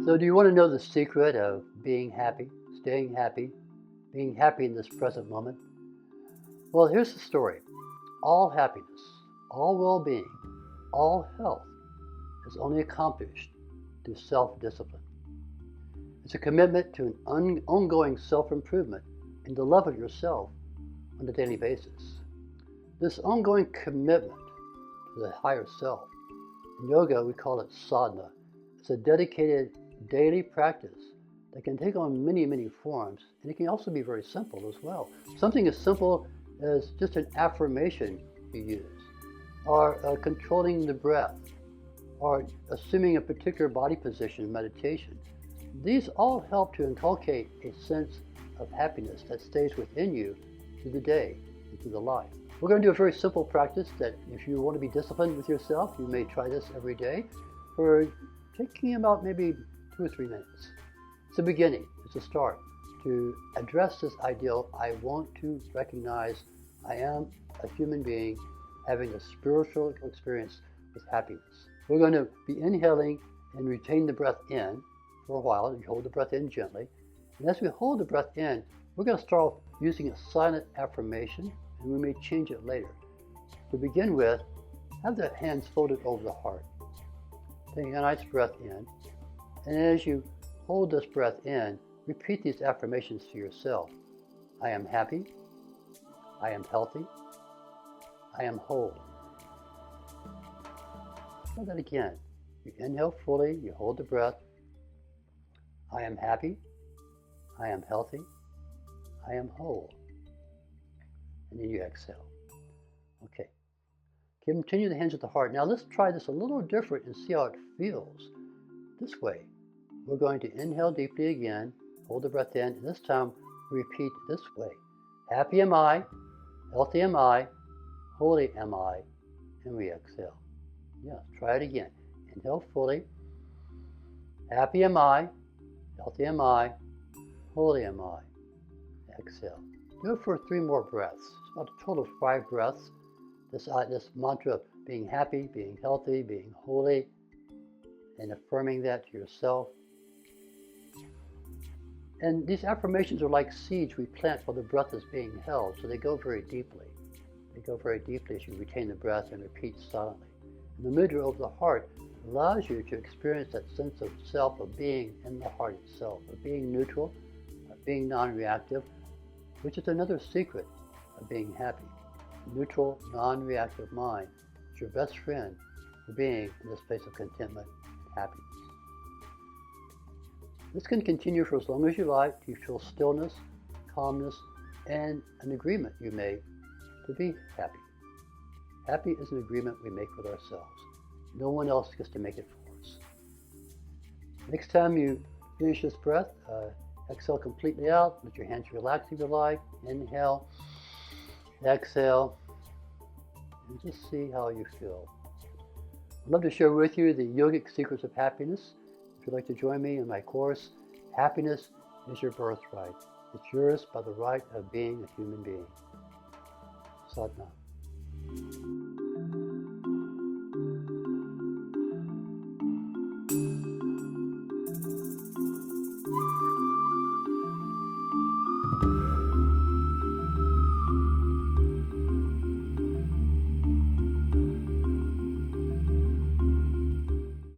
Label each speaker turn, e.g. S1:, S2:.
S1: So do you want to know the secret of being happy, staying happy, being happy in this present moment? Well, here's the story. All happiness, all well-being, all health is only accomplished through self-discipline. It's a commitment to an ongoing self-improvement and the love of yourself on a daily basis. This ongoing commitment to the higher self, in yoga we call it sadhana. It's a dedicated daily practice that can take on many, many forms, and it can also be very simple as well. Something as simple as just an affirmation you use, or controlling the breath, or assuming a particular body position in meditation. These all help to inculcate a sense of happiness that stays within you through the day and through the life. We're going to do a very simple practice that if you want to be disciplined with yourself, you may try this every day for taking about maybe 2 or 3 minutes. It's a beginning, it's a start to address this ideal. I want to recognize I am a human being having a spiritual experience with happiness. We're going to be inhaling and retain the breath in for a while. You hold the breath in gently. And as we hold the breath in, we're going to start off using a silent affirmation, and we may change it later. To begin with, have the hands folded over the heart. Taking a nice breath in. And as you hold this breath in, repeat these affirmations to yourself. I am happy. I am healthy. I am whole. Try that again. You inhale fully, you hold the breath. I am happy. I am healthy. I am whole. And then you exhale. Okay. Continue the hands at the heart. Now let's try this a little different and see how it feels. This way. We're going to inhale deeply again, hold the breath in, and this time repeat this way. Happy am I, healthy am I, holy am I, and we exhale. Yeah, try it again. Inhale fully. Happy am I, healthy am I, holy am I. Exhale. Do it for 3 more breaths. It's about a total of 5 breaths. This mantra of being happy, being healthy, being holy, and affirming that to yourself. And these affirmations are like seeds we plant while the breath is being held, so they go very deeply. They go very deeply as you retain the breath and repeat silently. And the mudra over the heart allows you to experience that sense of self, of being in the heart itself, of being neutral, of being non-reactive, which is another secret of being happy. Neutral, non-reactive mind is your best friend for being in this place of contentment and happiness. This can continue for as long as you like. You feel stillness, calmness, and an agreement you make to be happy. Happy is an agreement we make with ourselves. No one else gets to make it for us. Next time you finish this breath, exhale completely out. Let your hands relax if you like. Inhale, exhale, and just see how you feel. I'd love to share with you the yogic secrets of happiness. If you'd like to join me in my course, Happiness is Your Birthright. It's yours by the right of being a human being. Sadhana.